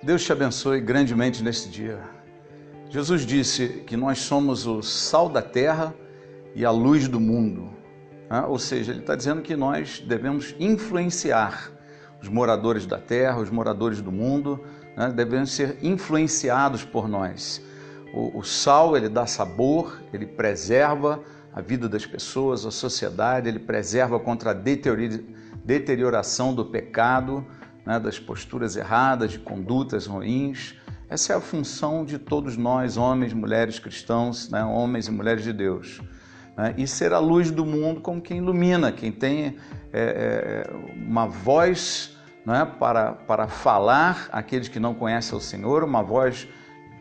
Deus te abençoe grandemente neste dia. Jesus disse que nós somos o sal da terra e a luz do mundo. Ou seja, ele está dizendo que nós devemos influenciar os moradores da terra, os moradores do mundo, devemos ser influenciados por nós. O sal, ele dá sabor, ele preserva a vida das pessoas, a sociedade, ele preserva contra a deterioração do pecado, das posturas erradas, de condutas ruins. Essa é a função de todos nós, homens, mulheres cristãos, homens e mulheres de Deus. E ser a luz do mundo como quem ilumina, quem tem uma voz para falar àqueles que não conhecem o Senhor, uma voz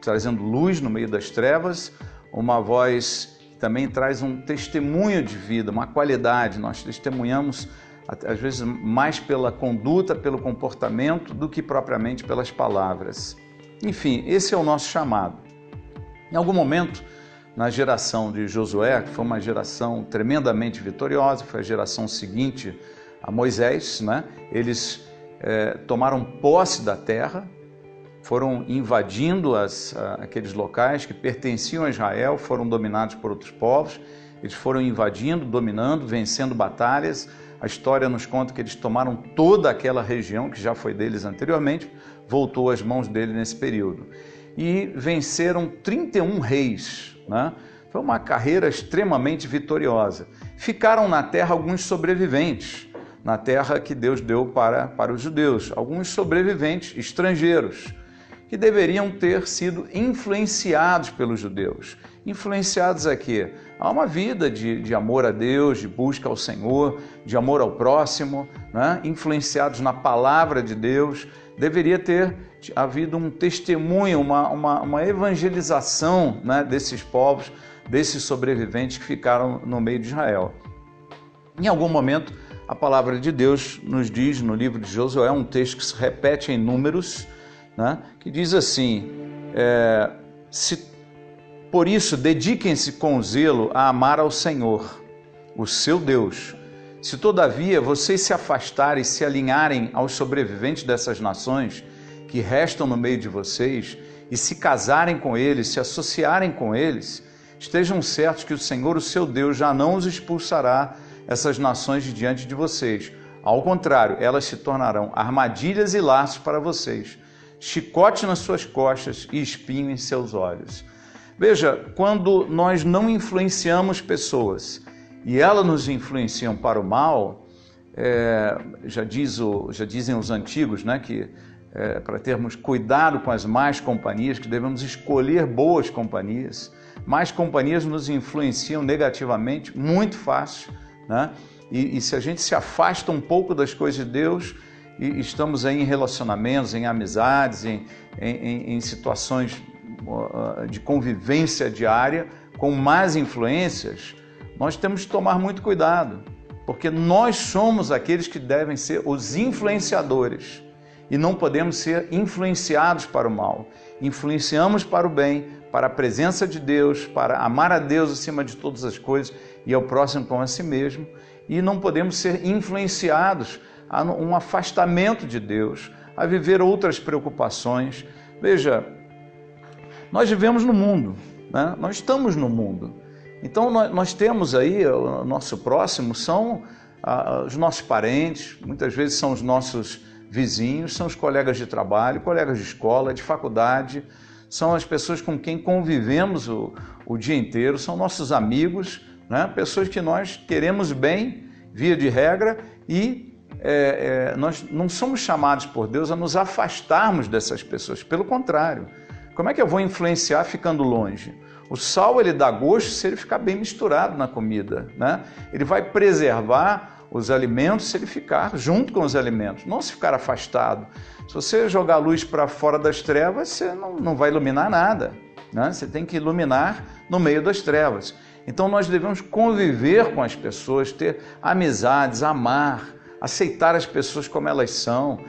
trazendo luz no meio das trevas, uma voz que também traz um testemunho de vida, uma qualidade. Nós testemunhamos às vezes mais pela conduta, pelo comportamento, do que propriamente pelas palavras. Enfim, esse é o nosso chamado. Em algum momento, na geração de Josué, que foi uma geração tremendamente vitoriosa, foi a geração seguinte a Moisés, eles tomaram posse da terra, foram invadindo aqueles locais que pertenciam a Israel, foram dominados por outros povos, eles foram invadindo, dominando, vencendo batalhas. A história nos conta que eles tomaram toda aquela região que já foi deles anteriormente, voltou às mãos deles nesse período. E venceram 31 reis. Foi uma carreira extremamente vitoriosa. Ficaram na terra alguns sobreviventes, na terra que Deus deu para os judeus, alguns sobreviventes estrangeiros, que deveriam ter sido influenciados pelos judeus. Influenciados a quê? A uma vida de amor a Deus, de busca ao Senhor, de amor ao próximo, influenciados na palavra de Deus. Deveria ter havido um testemunho, uma evangelização desses povos, desses sobreviventes que ficaram no meio de Israel. Em algum momento, a palavra de Deus nos diz no livro de Josué, um texto que se repete em Números, que diz assim: por isso, dediquem-se com zelo a amar ao Senhor, o seu Deus. Se todavia vocês se afastarem e se alinharem aos sobreviventes dessas nações que restam no meio de vocês e se casarem com eles, se associarem com eles, estejam certos que o Senhor, o seu Deus, já não os expulsará essas nações de diante de vocês. Ao contrário, elas se tornarão armadilhas e laços para vocês, chicote nas suas costas e espinho em seus olhos. Veja, quando nós não influenciamos pessoas e elas nos influenciam para o mal, já dizem os antigos, que para termos cuidado com as más companhias, que devemos escolher boas companhias. Más companhias nos influenciam negativamente, muito fácil, E se a gente se afasta um pouco das coisas de Deus, e estamos aí em relacionamentos, em amizades, em situações de convivência diária com más influências, nós temos que tomar muito cuidado, porque nós somos aqueles que devem ser os influenciadores e não podemos ser influenciados para o mal. Influenciamos para o bem, para a presença de Deus, para amar a Deus acima de todas as coisas e ao próximo como a si mesmo, e não podemos ser influenciados a um afastamento de Deus, a viver outras preocupações. Veja, nós vivemos no mundo, nós estamos no mundo. Então nós temos aí, o nosso próximo são os nossos parentes, muitas vezes são os nossos vizinhos, são os colegas de trabalho, colegas de escola, de faculdade, são as pessoas com quem convivemos o dia inteiro, são nossos amigos, pessoas que nós queremos bem, via de regra, e nós não somos chamados por Deus a nos afastarmos dessas pessoas, pelo contrário. Como é que eu vou influenciar ficando longe? O sal, ele dá gosto se ele ficar bem misturado na comida, Ele vai preservar os alimentos se ele ficar junto com os alimentos, não se ficar afastado. Se você jogar a luz para fora das trevas, você não vai iluminar nada, Você tem que iluminar no meio das trevas. Então nós devemos conviver com as pessoas, ter amizades, amar, aceitar as pessoas como elas são,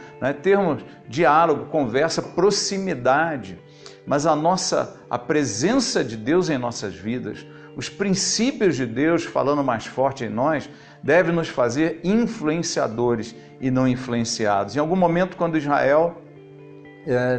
termos diálogo, conversa, proximidade. Mas a presença de Deus em nossas vidas, os princípios de Deus falando mais forte em nós, deve nos fazer influenciadores e não influenciados. Em algum momento, quando Israel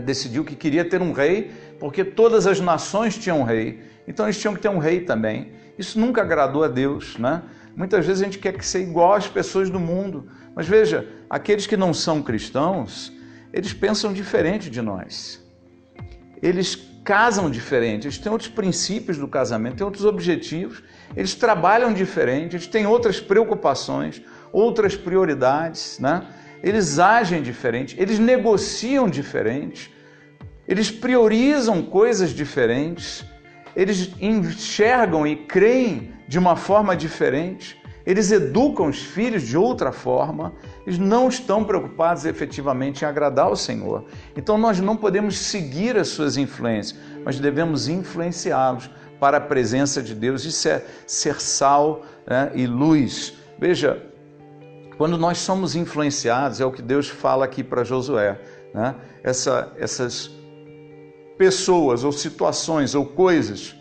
decidiu que queria ter um rei, porque todas as nações tinham um rei, então eles tinham que ter um rei também. Isso nunca agradou a Deus, né? Muitas vezes a gente quer ser igual às pessoas do mundo, mas veja, aqueles que não são cristãos, eles pensam diferente de nós. Eles casam diferente, eles têm outros princípios do casamento, têm outros objetivos, eles trabalham diferente, eles têm outras preocupações, outras prioridades, né? Eles agem diferente, eles negociam diferente, eles priorizam coisas diferentes, eles enxergam e creem de uma forma diferente, eles educam os filhos de outra forma, eles não estão preocupados efetivamente em agradar o Senhor. Então nós não podemos seguir as suas influências, mas devemos influenciá-los para a presença de Deus. Isso é ser sal, né, e luz. Veja, quando nós somos influenciados, é o que Deus fala aqui para Josué, né? Essas pessoas ou situações ou coisas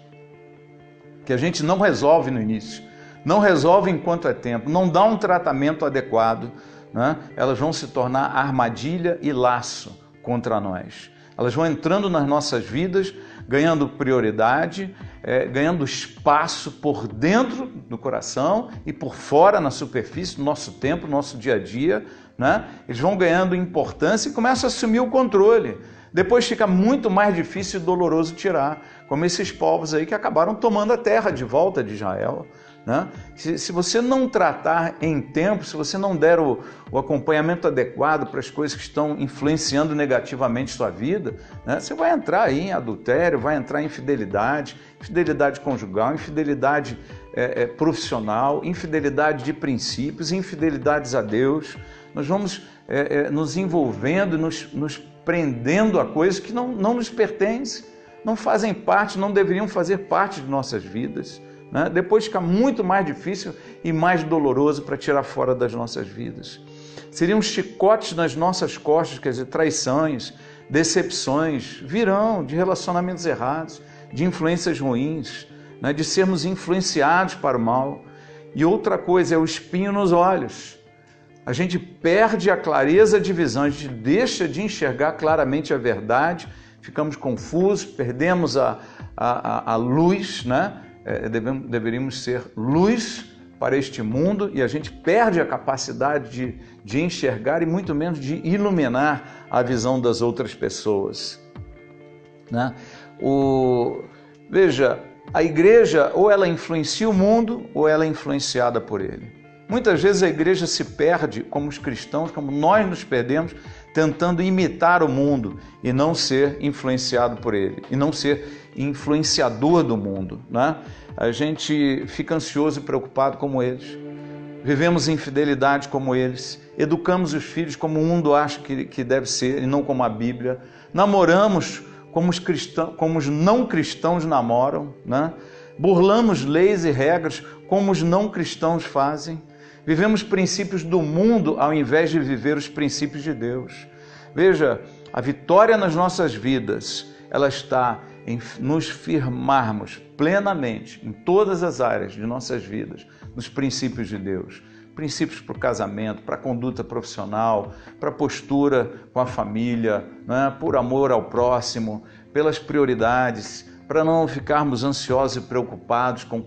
que a gente não resolve no início, não resolve enquanto é tempo, não dá um tratamento adequado, né? Elas vão se tornar armadilha e laço contra nós. Elas vão entrando nas nossas vidas, ganhando prioridade, ganhando espaço por dentro do coração e por fora, na superfície, do nosso tempo, do nosso dia a dia, né? Eles vão ganhando importância e começam a assumir o controle. Depois fica muito mais difícil e doloroso tirar, como esses povos aí que acabaram tomando a terra de volta de Israel, né? Se você não tratar em tempo, se você não der o acompanhamento adequado para as coisas que estão influenciando negativamente sua vida, né? Você vai entrar aí em adultério, vai entrar em infidelidade, infidelidade conjugal, infidelidade profissional, infidelidade de princípios, infidelidades a Deus. Nós vamos nos envolvendo, nos prendendo a coisas que não nos pertencem, não fazem parte, não deveriam fazer parte de nossas vidas, né? Depois fica muito mais difícil e mais doloroso para tirar fora das nossas vidas. Seriam chicotes nas nossas costas, quer dizer, traições, decepções, virão de relacionamentos errados, de influências ruins, né? De sermos influenciados para o mal. E outra coisa é o espinho nos olhos. A gente perde a clareza de visão, a gente deixa de enxergar claramente a verdade, ficamos confusos, perdemos a luz, né? Deveríamos ser luz para este mundo e a gente perde a capacidade de enxergar e muito menos de iluminar a visão das outras pessoas, né? Veja, a igreja ou ela influencia o mundo ou ela é influenciada por ele. Muitas vezes a igreja se perde como os cristãos, como nós nos perdemos, tentando imitar o mundo e não ser influenciado por ele, e não ser influenciador do mundo, né? A gente fica ansioso e preocupado como eles, vivemos infidelidade como eles, educamos os filhos como o mundo acha que deve ser e não como a Bíblia, namoramos como os não cristãos namoram, né? Burlamos leis e regras como os não cristãos fazem, vivemos princípios do mundo ao invés de viver os princípios de Deus. Veja, a vitória nas nossas vidas, ela está em nos firmarmos plenamente em todas as áreas de nossas vidas, nos princípios de Deus. Princípios para o casamento, para a conduta profissional, para a postura com a família, né? Por amor ao próximo, pelas prioridades, para não ficarmos ansiosos e preocupados com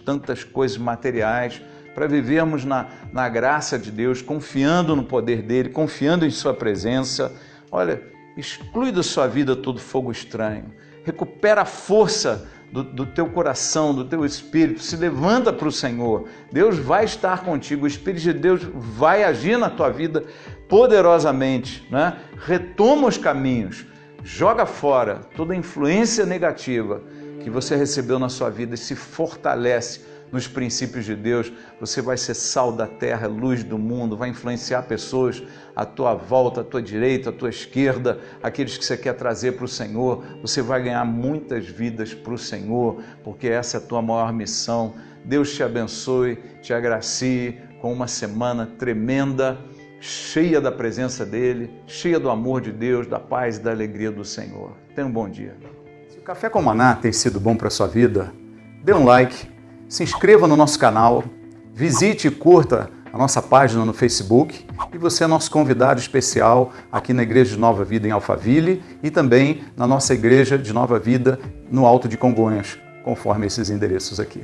tantas coisas materiais, para vivermos na graça de Deus, confiando no poder dele, confiando em sua presença. Olha, exclui da sua vida todo fogo estranho, recupera a força do teu coração, do teu espírito, se levanta para o Senhor. Deus vai estar contigo, o Espírito de Deus vai agir na tua vida poderosamente, né? Retoma os caminhos, joga fora toda a influência negativa que você recebeu na sua vida e se fortalece nos princípios de Deus. Você vai ser sal da terra, luz do mundo, vai influenciar pessoas à tua volta, à tua direita, à tua esquerda, aqueles que você quer trazer para o Senhor. Você vai ganhar muitas vidas para o Senhor, porque essa é a tua maior missão. Deus te abençoe, te agracie com uma semana tremenda, cheia da presença dEle, cheia do amor de Deus, da paz e da alegria do Senhor. Tenha um bom dia. Se o Café com Maná tem sido bom para a sua vida, dê um like, se inscreva no nosso canal, visite e curta a nossa página no Facebook, e você é nosso convidado especial aqui na Igreja de Nova Vida em Alphaville e também na nossa Igreja de Nova Vida no Alto de Congonhas, conforme esses endereços aqui.